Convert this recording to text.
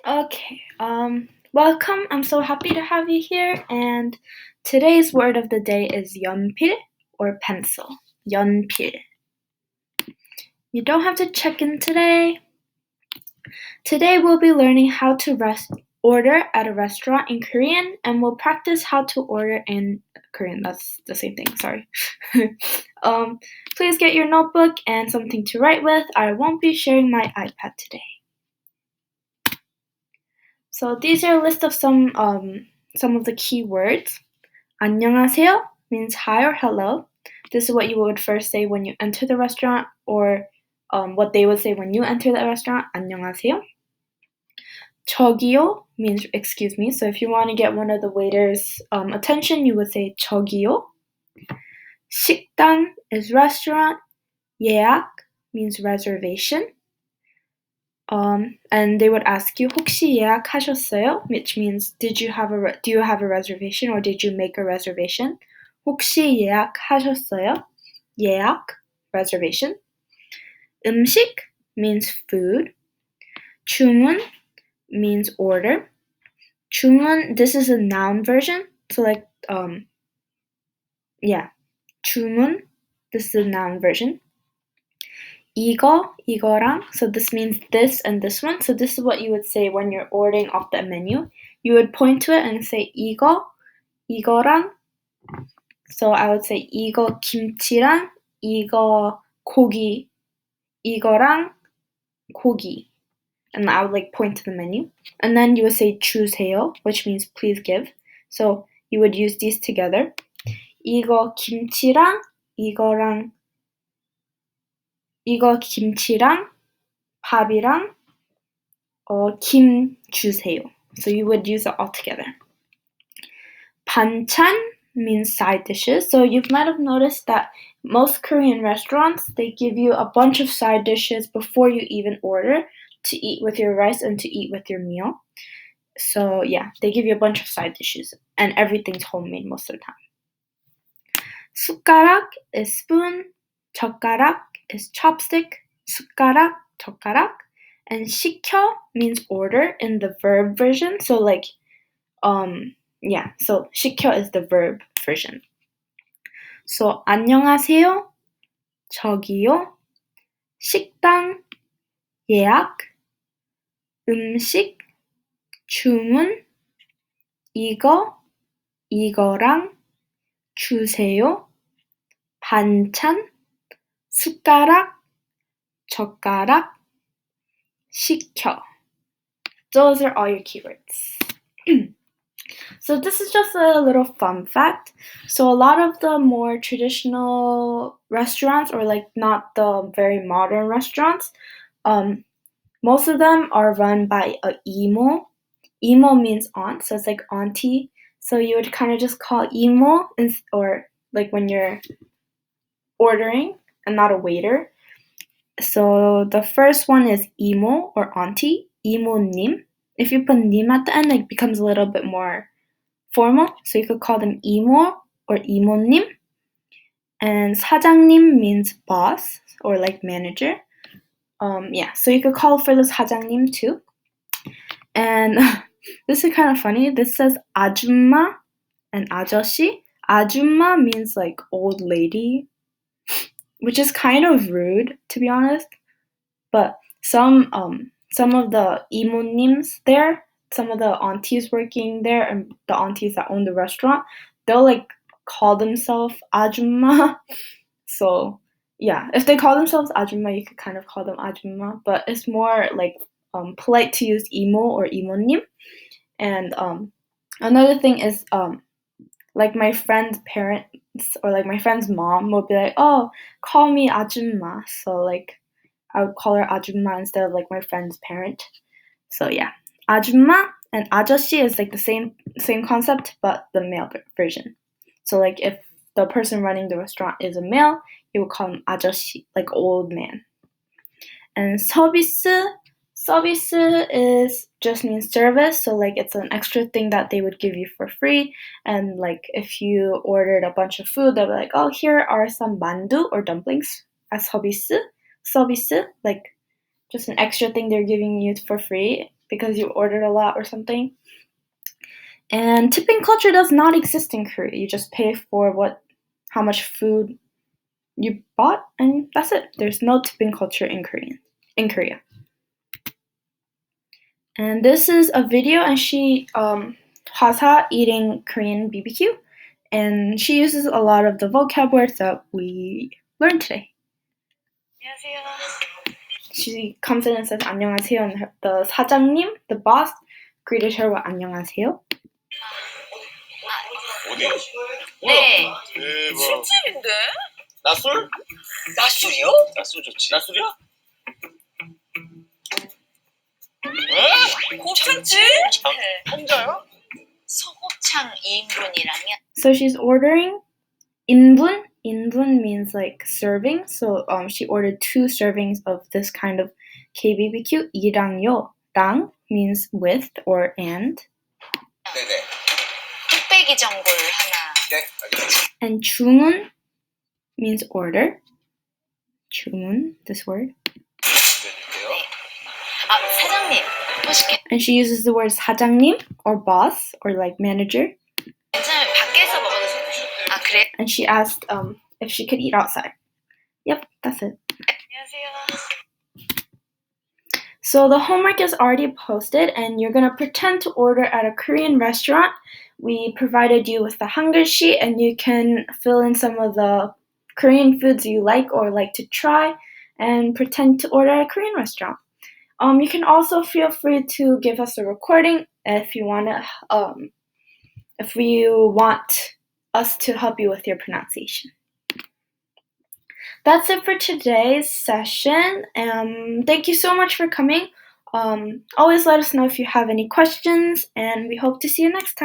Okay, welcome. I'm so happy to have you here. And today's word of the day is 연필 or pencil. 연필. You don't have to check in today. Today we'll be learning how to order at a restaurant in Korean, and we'll practice how to order in Korean. That's the same thing, sorry. Please get your notebook and something to write with. I won't be sharing my iPad today. So these are a list of some of the key words. 안녕하세요 means hi or hello. This is what you would first say when you enter the restaurant, or what they would say when you enter the restaurant. 안녕하세요. 저기요 means excuse me. So if you want to get one of the waiters' attention, you would say 저기요. 식당 is restaurant. 예약 means reservation. And they would ask you 혹시 예약하셨어요? Which means do you have a reservation or did you make a reservation? 혹시 예약하셨어요? 예약, reservation. 음식 means food. 주문 means order. 주문, this is a noun version. So like 주문, this is a noun version. 이거, 이거랑, so this means this and this one. So this is what you would say when you're ordering off the menu. You would point to it and say 이거, 이거랑. So I would say 이거 김치랑, 이거 고기, 이거랑 고기. And I would like point to the menu. And then you would say 주세요, which means please give. So you would use these together. 이거 김치랑, 이거 김치랑 밥이랑 김 주세요. So you would use it all together. 반찬 means side dishes. So you might have noticed that most Korean restaurants, they give you a bunch of side dishes before you even order to eat with your rice and to eat with your meal. So yeah, they give you a bunch of side dishes and everything's homemade most of the time. 숟가락 is spoon, 젓가락 is chopstick, 숟가락, 젓가락, and 시켜 means order in the verb version. So like, so 시켜 is the verb version. So 안녕하세요, 저기요, 식당, 예약, 음식, 주문, 이거, 이거랑 주세요, 반찬, 숟가락, 젓가락, 시켜. Those are all your keywords. So this is just a little fun fact. So a lot of the more traditional restaurants, or like not the very modern restaurants, most of them are run by a imo. Imo means aunt, so it's like auntie. So you would kind of just call imo, or like when you're ordering and not a waiter. So the first one is imo or auntie, imo-님. If you put 님 at the end, it becomes a little bit more formal. So you could call them imo or imo-님. And 사장님 means boss or like manager. So you could call for the 사장님 too. And this is kind of funny. This says 아줌마 and 아저씨. 아줌마 means like old lady, which is kind of rude, to be honest. But some of the imo-nims there, some of the aunties working there, and the aunties that own the restaurant, they'll like call themselves 아줌마. So yeah, if they call themselves 아줌마, you could kind of call them 아줌마, but it's more like polite to use imo or imo-님. And another thing is like my friend's parents or like my friend's mom will be like, oh, call me 아줌마. So like I would call her 아줌마 instead of like my friend's parent. So yeah, 아줌마 and 아저씨 is like the same concept, but the male version. So like if the person running the restaurant is a male, you would call him 아저씨, like old man. And 서비스 is just means service, so like it's an extra thing that they would give you for free. And like if you ordered a bunch of food, they'll be like, oh, here are some mandu or dumplings as 서비스, like just an extra thing they're giving you for free. because you ordered a lot or something. And tipping culture does not exist in Korea. You just pay for how much food you bought, and that's it. There's no tipping culture in Korea. And this is a video, and she Hwasa eating Korean BBQ, and she uses a lot of the vocab words that we learned today. 안녕하세요. She comes in and says 안녕하세요, and the 사장님, the boss, greeted her with 안녕하세요. 어디? 네. 대박. 술집인데? 낮술? 낮술이요? 낮술 좋지. 낮술이야? 왜? 곱창집? 참, 혼자요? 소곱창 2인분이랑요. So she's ordering 인분. 인분 means like serving. So she ordered 2 servings of this kind of KBBQ. 이랑요. 랑 means with or and. 네네. 뚝배기 전골 하나. 네, 알겠습니다. And 주문 means order. 주문, this word. 드릴게요. 사장님, 뭐 시켜? And she uses the words 사장님 or boss or like manager. 괜찮아요. 밖에서 먹어도 되나요? 그래요? And she asked if she could eat outside. Yep, that's it. 안녕하세요. So the homework is already posted, and you're gonna pretend to order at a Korean restaurant. We provided you with the Hangul sheet, and you can fill in some of the Korean foods you like or like to try, and pretend to order at a Korean restaurant. You can also feel free to give us a recording if you wanna. If you want us to help you with your pronunciation. That's it for today's session. Thank you so much for coming. Always let us know if you have any questions, and we hope to see you next time.